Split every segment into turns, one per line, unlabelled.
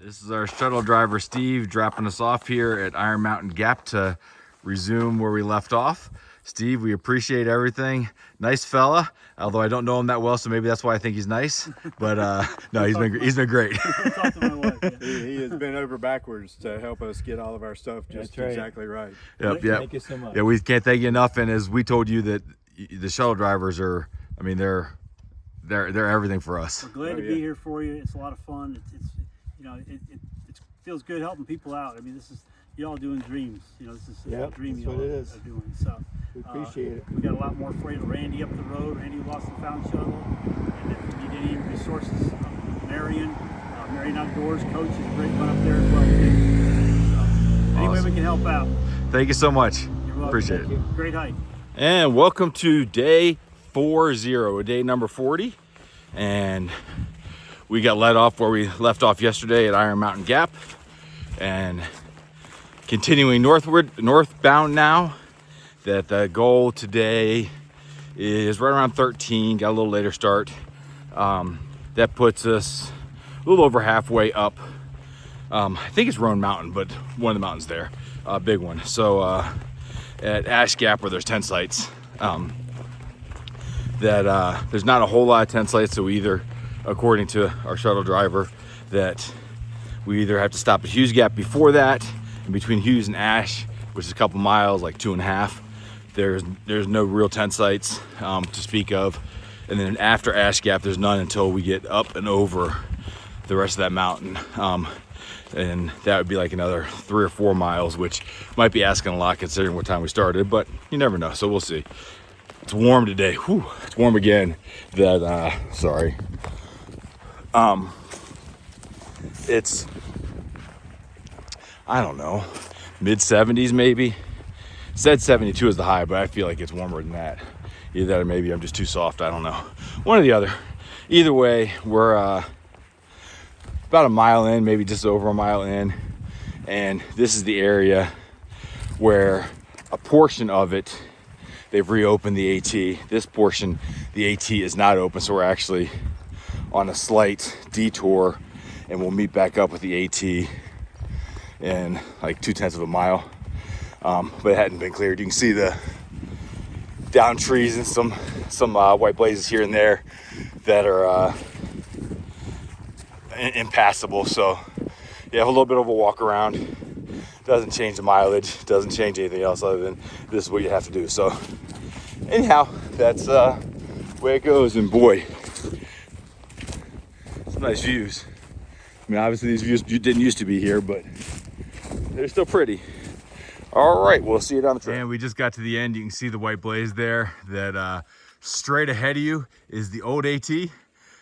This is our shuttle driver, Steve, dropping us off here at Iron Mountain Gap to resume where we left off. Steve, we appreciate everything. Nice fella, although I don't know him that well, so maybe that's why I think he's nice. But no, he's been great.
Talk to my wife, yeah.
He has been over backwards to help us get all of our stuff just exactly right.
Yep.
Thank you so much.
Yeah, we can't thank you enough. And as we told you that the shuttle drivers are, I mean, they're everything for us.
We're glad to be here for you. It's a lot of fun. It's you know, it feels good helping people out. I mean, this is y'all doing dreams. You know, this is a dream y'all are doing. So
we appreciate it.
We got a lot more freight. Randy up the road. Randy lost and found shuttle. And if you need any resources, Marion Outdoors coach is a great one up there as well. So, anyway, we can help out.
Thank you so much.
You're welcome.
Appreciate it.
Great hike.
And welcome to day 40, day number 40. And we got let off where we left off yesterday at Iron Mountain Gap. And continuing northbound now, that the goal today is right around 13, got a little later start. That puts us a little over halfway up. I think it's Roan Mountain, but one of the mountains there, a big one. So at Ash Gap where there's tent sites, there's not a whole lot of tent sites, so either, according to our shuttle driver, that we either have to stop at Hughes Gap before that, and between Hughes and Ash, which is a couple miles, like 2.5, there's no real tent sites to speak of. And then after Ash Gap, there's none until we get up and over the rest of that mountain. And that would be like another 3 or 4 miles, which might be asking a lot considering what time we started, but you never know, so we'll see. It's warm today. Whew, it's warm again. It's, I don't know, mid 70s maybe. Said 72 is the high, but I feel like it's warmer than that. Either that or maybe I'm just too soft. I don't know. One or the other. Either way, we're about a mile in, maybe just over a mile in. And this is the area where a portion of it, they've reopened the AT. This portion, the AT is not open, so we're actually on a slight detour, and we'll meet back up with the AT in like 0.2 of a mile. But it hadn't been cleared. You can see the down trees and some white blazes here and there that are impassable. So you have a little bit of a walk around. Doesn't change the mileage, doesn't change anything else other than this is what you have to do. So anyhow, that's the way it goes. And boy, some nice views. I mean, obviously these views didn't used to be here, but they're still pretty. All right, we'll see you down the trail. And we just got to the end. You can see the white blaze there. That straight ahead of you is the old AT.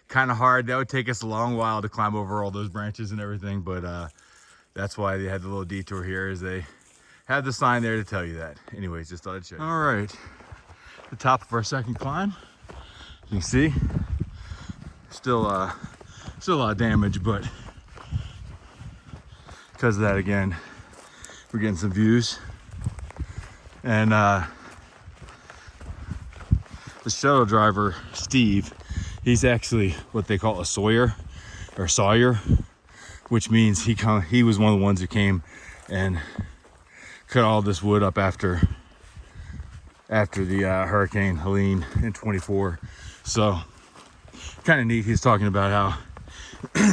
Kind of hard. That would take us a long while to climb over all those branches and everything, but that's why they had the little detour here, is they had the sign there to tell you that. Anyways, just thought I'd show you. All right, the top of our second climb. You can see, still a lot of damage, but because of that, again, we're getting some views. And the shuttle driver, Steve, he's actually what they call a sawyer, which means he was one of the ones who came and cut all this wood up after the Hurricane Helene in 24. So kind of neat. He's talking about how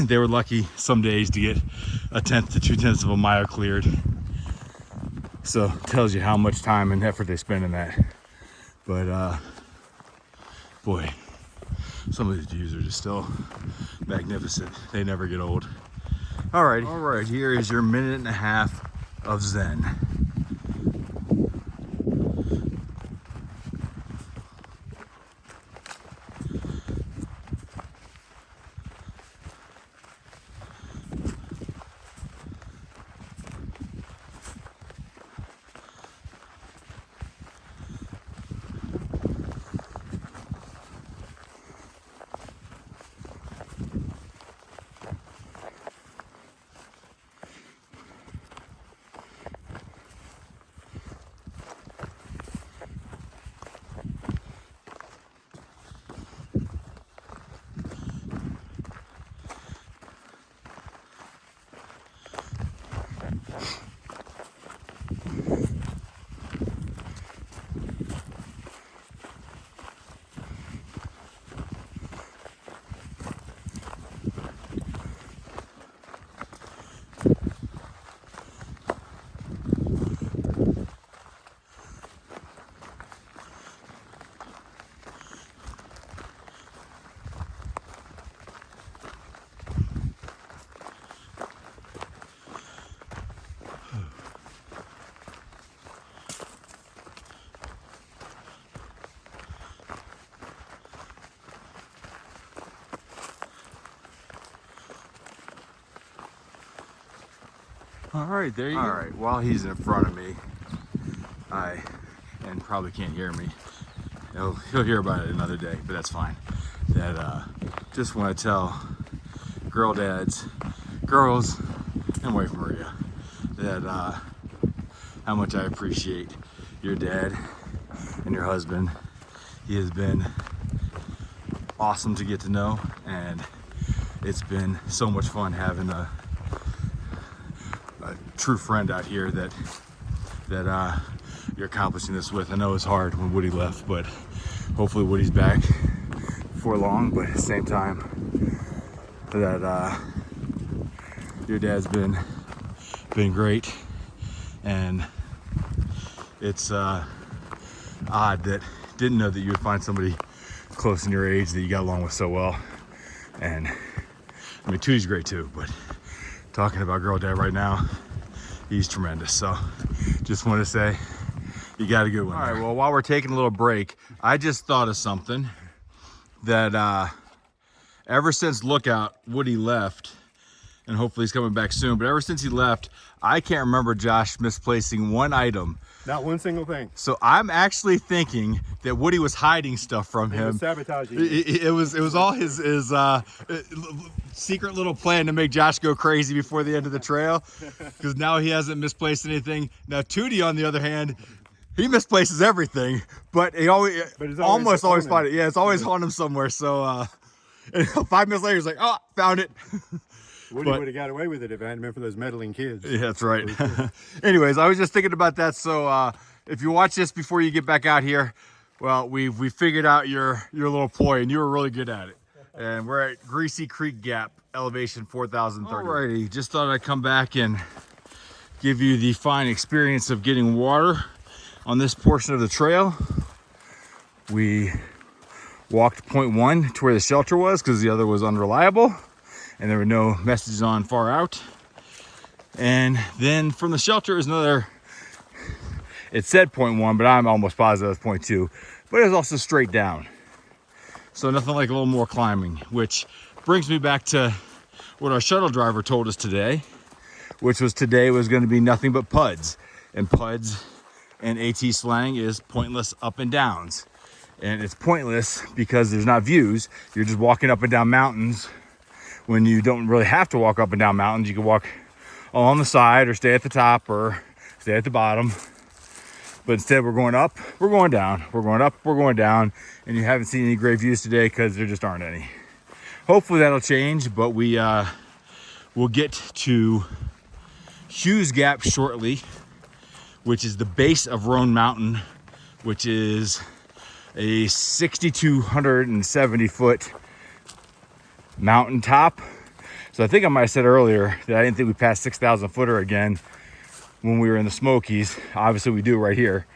they were lucky some days to get 1/10 to 2/10 of a mile cleared. So it tells you how much time and effort they spend in that. But boy, some of these views are just still magnificent. They never get old. All right, here is your 1.5 minutes of Zen. All right, there you go. All right, while he's in front of me, and probably can't hear me. He'll hear about it another day, but that's fine. That just want to tell girl dads, girls, and wife Maria, that how much I appreciate your dad and your husband. He has been awesome to get to know, and it's been so much fun having a true friend out here that you're accomplishing this with. I know it's hard when Woody left, but hopefully Woody's back before long. But at the same time, that your dad's been great, and it's odd that didn't know that you would find somebody close in your age that you got along with so well. And I mean, Tootie's great too, but talking about Girl Dad right now, he's tremendous. So just want to say you got a good one. All right, well, while we're taking a little break, I just thought of something that ever since Lookout, Woody left, and hopefully he's coming back soon, but ever since he left, I can't remember Josh misplacing one item.
Not one single thing.
So I'm actually thinking that Woody was hiding stuff from him.
Sabotaging.
It was all his secret little plan to make Josh go crazy before the end of the trail, because now he hasn't misplaced anything. Now Tootie, on the other hand, he misplaces everything, but he always always find it. Yeah, it's always on him somewhere. So and 5 minutes later, he's like, "Oh, found it."
Woody would have got away with it if it hadn't been for those meddling kids.
Yeah, that's right. Anyways, I was just thinking about that. So if you watch this before you get back out here, well, we figured out your little ploy, and you were really good at it. And we're at Greasy Creek Gap, elevation 4,030. Alrighty, just thought I'd come back and give you the fine experience of getting water on this portion of the trail. We walked point 1 to where the shelter was because the other was unreliable, and there were no messages on far out. And then from the shelter is another, it said point 1, but I'm almost positive it's point 2, but it's also straight down. So nothing like a little more climbing, which brings me back to what our shuttle driver told us today, which was today was going to be nothing but PUDs. And PUDs in AT slang is pointless up and downs. And it's pointless because there's not views. You're just walking up and down mountains when you don't really have to walk up and down mountains. You can walk along the side or stay at the top or stay at the bottom. But instead we're going up, we're going down, we're going up, we're going down, and you haven't seen any great views today because there just aren't any. Hopefully that'll change, but we will get to Hughes Gap shortly, which is the base of Roan Mountain, which is a 6,270 foot mountaintop. So I think I might have said earlier that I didn't think we passed 6,000 footer again when we were in the Smokies. Obviously we do right here.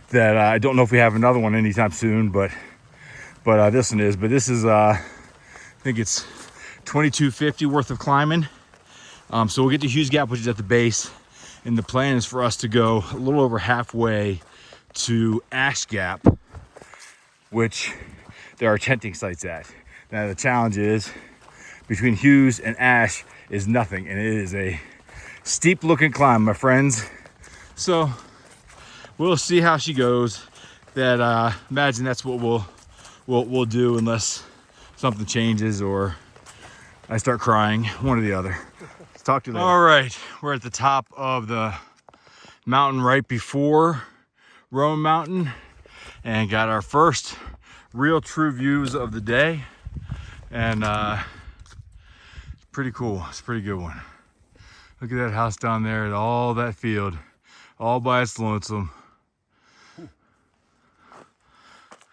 That I don't know if we have another one anytime soon, but this one is. But this is I think it's 2,250 worth of climbing. So we'll get to Hughes Gap, which is at the base, and the plan is for us to go a little over halfway to Ash Gap, which there are tenting sites at. Now the challenge is between Hughes and Ash is nothing, and it is a steep looking climb, my friends. So we'll see how she goes. That imagine that's what we'll do unless something changes or I start crying, one or the other. Let's talk to you later. All right, we're at the top of the mountain right before Roan Mountain and got our first real true views of the day, and it's pretty cool. It's a pretty good one. Look at that house down there and all that field all by its lonesome.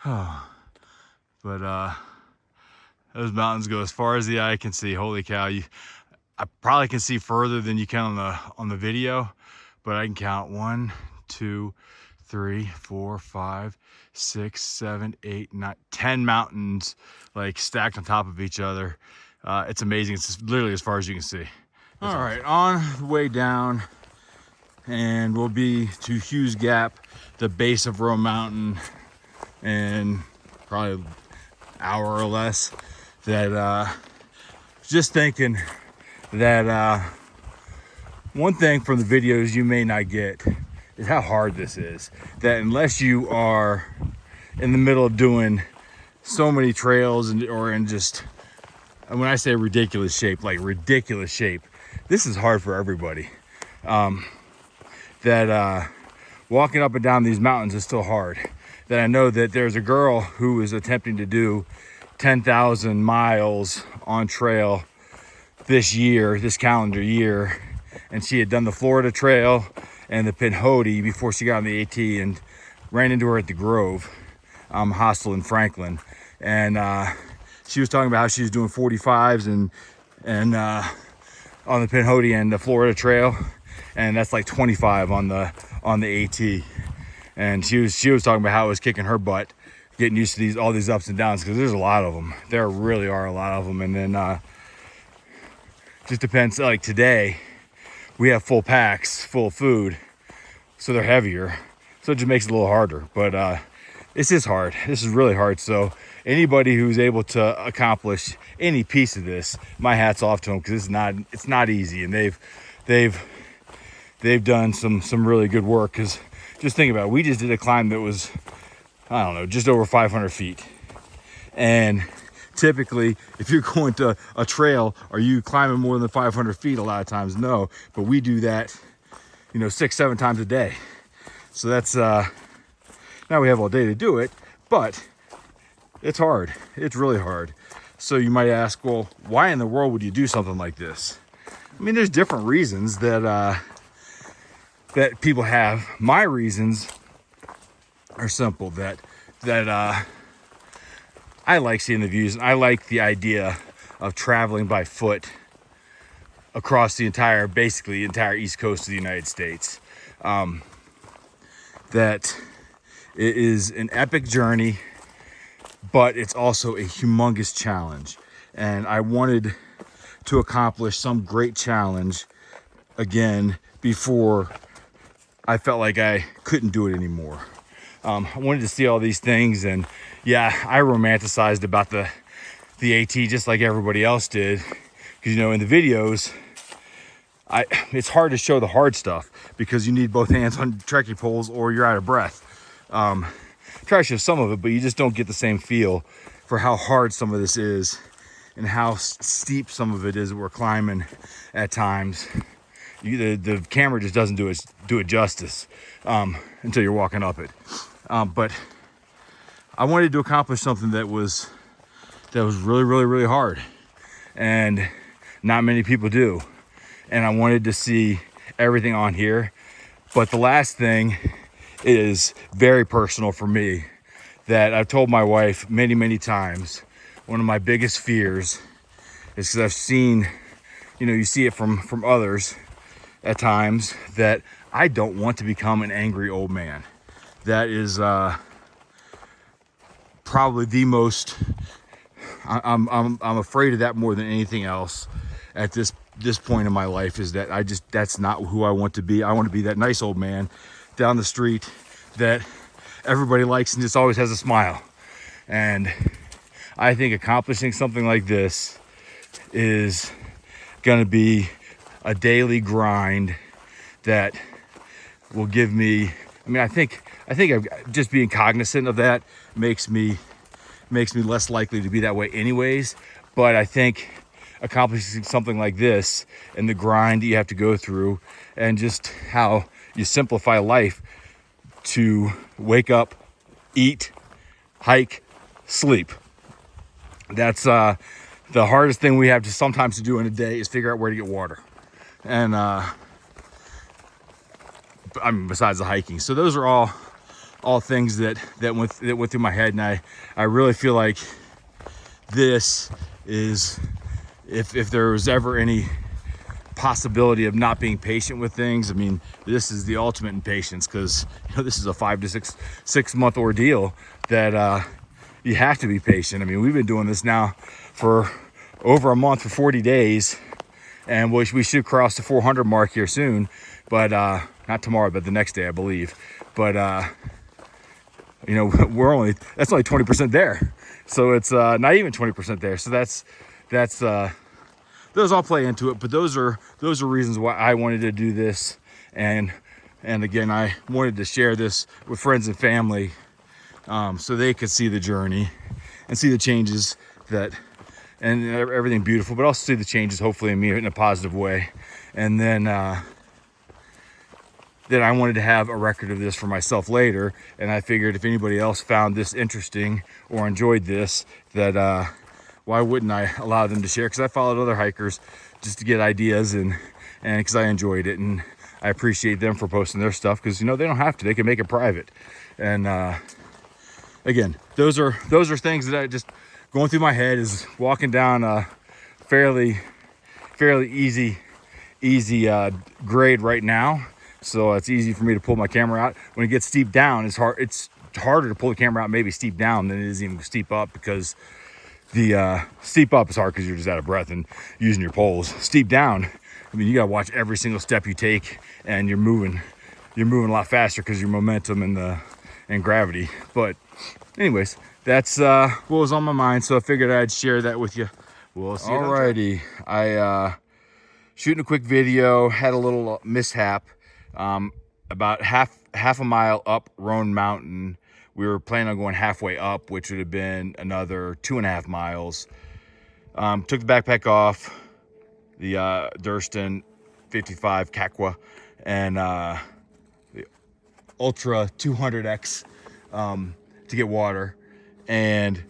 Oh, but those mountains go as far as the eye can see. Holy cow. I probably can see further than you can on the video, but I can count 1, 2, 3, 4, 5, 6, 7, 8, 9, 10 mountains like stacked on top of each other. It's amazing. It's literally as far as you can see. All right, on the way down, and we'll be to Hughes Gap, the base of Roan Mountain, in probably an hour or less. That just thinking that one thing from the videos you may not get is how hard this is. That unless you are in the middle of doing so many trails or in just, and when I say ridiculous shape, like ridiculous shape, this is hard for everybody. Walking up and down these mountains is still hard. That I know that there's a girl who is attempting to do 10,000 miles on trail this calendar year, and she had done the Florida Trail and the Pinhoti before she got on the AT, and ran into her at the Grove hostel in Franklin, and she was talking about how she was doing 45s and on the Pinhoti and the Florida Trail, and that's like 25 on the AT, and she was talking about how it was kicking her butt getting used to all these ups and downs, because there's a lot of them. There really are a lot of them. And then just depends, like today we have full packs full of food, so they're heavier, so it just makes it a little harder. But this is hard. This is really hard. So anybody who's able to accomplish any piece of this, my hat's off to them, because it's not easy, and they've done some really good work. Because just think about it, we just did a climb that was, I don't know, just over 500 feet. And typically, if you're going to a trail, are you climbing more than 500 feet? A lot of times, no. But we do that, 6-7 times a day. So that's, now we have all day to do it, but it's hard. It's really hard. So you might ask, well, why in the world would you do something like this? I mean, there's different reasons that people have. My reasons are simple, that I like seeing the views, and I like the idea of traveling by foot across the entire east coast of the United States. That it is an epic journey, but it's also a humongous challenge, and I wanted to accomplish some great challenge again before I felt like I couldn't do it anymore. I wanted to see all these things, and yeah, I romanticized about the AT just like everybody else did, because in the videos it's hard to show the hard stuff because you need both hands on trekking poles or you're out of breath. Try to show some of it, but you just don't get the same feel for how hard some of this is and how steep some of it is that we're climbing at times. The camera just doesn't do it justice until you're walking up it. But I wanted to accomplish something that was really, really, really hard, and not many people do. And I wanted to see everything on here. But the last thing is very personal for me, that I've told my wife many, many times. One of my biggest fears is, because I've seen, you see it from others at times, that I don't want to become an angry old man. That is probably the most, I'm afraid of that more than anything else at this point in my life, is that that's not who I want to be. I want to be that nice old man down the street that everybody likes and just always has a smile. And I think accomplishing something like this is going to be a daily grind that will give me, I think just being cognizant of that makes me less likely to be that way anyways. But I think accomplishing something like this and the grind that you have to go through, and just how you simplify life to wake up, eat, hike, sleep. That's the hardest thing we have to sometimes to do in a day, is figure out where to get water. And besides the hiking. So those are all things that went through my head, and I really feel like this is, if there was ever any possibility of not being patient with things, I mean, this is the ultimate in patience, because this is a 5 to 6 month ordeal that you have to be patient. I mean, we've been doing this now for over a month, for 40 days, and we should cross the 400 mark here soon, but not tomorrow, but the next day, I believe. But that's only 20% there, so it's not even 20% there. So that's those those all play into it, but those are reasons why I wanted to do this. And again, I wanted to share this with friends and family, so they could see the journey and see the changes and everything beautiful, but also see the changes hopefully in me in a positive way. And then I wanted to have a record of this for myself later, and I figured if anybody else found this interesting or enjoyed this, that why wouldn't I allow them to share? Because I followed other hikers just to get ideas, and because I enjoyed it, and I appreciate them for posting their stuff, because they don't have to, they can make it private. And again, those are things that I just going through my head, is walking down a fairly easy grade right now, so it's easy for me to pull my camera out. When it gets steep down, it's harder to pull the camera out maybe steep down than it is even steep up, because the steep up is hard because you're just out of breath and using your poles. Steep down, I mean, you gotta watch every single step you take, and you're moving a lot faster because your momentum and gravity. But anyways, that's what was on my mind, so I figured I'd share that with you. We'll see. Alrighty, I shooting a quick video, had a little mishap. About half a mile up Roan Mountain, we were planning on going halfway up, which would have been another 2.5 miles. Took the backpack off, the Durston 55 Kakwa, and the Ultra 200X to get water. And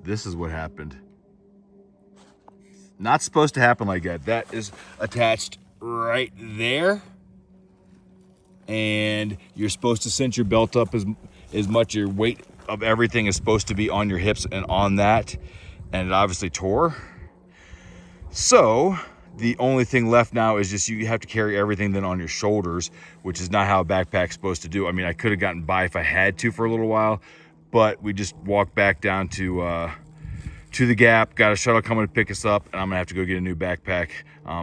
this is what happened. Not supposed to happen like that. That is attached right there. And you're supposed to cinch your belt up as much your weight of everything is supposed to be on your hips and on that. And it obviously tore. So the only thing left now is just you have to carry everything then on your shoulders, which is not how a backpack's supposed to do. I mean, I could have gotten by if I had to for a little while, but we just walked back down to the Gap, got a shuttle coming to pick us up, and I'm gonna have to go get a new backpack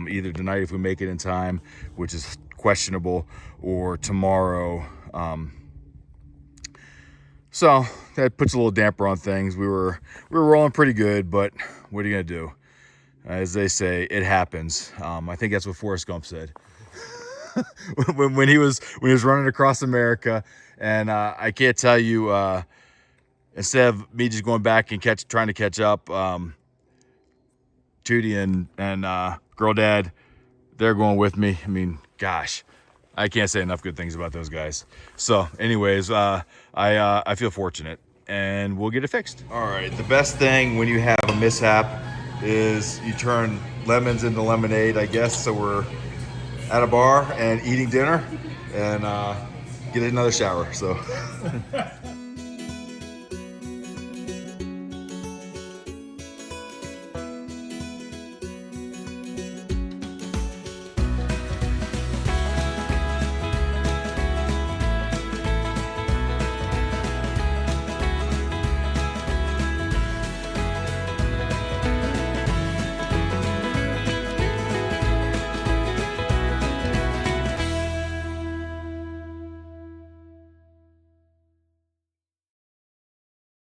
either tonight if we make it in time, which is questionable, or tomorrow. So that puts a little damper on things. We were rolling pretty good, but what are you gonna do? As they say, it happens. I think that's what Forrest Gump said when he was running across America. And I can't tell you, instead of me just going back and trying to catch up, Tootie and Girl Dad, they're going with me. I mean, gosh, I can't say enough good things about those guys. So anyways, I feel fortunate, and we'll get it fixed. All right, the best thing when you have a mishap is you turn lemons into lemonade, I guess. So we're at a bar and eating dinner, and get another shower. So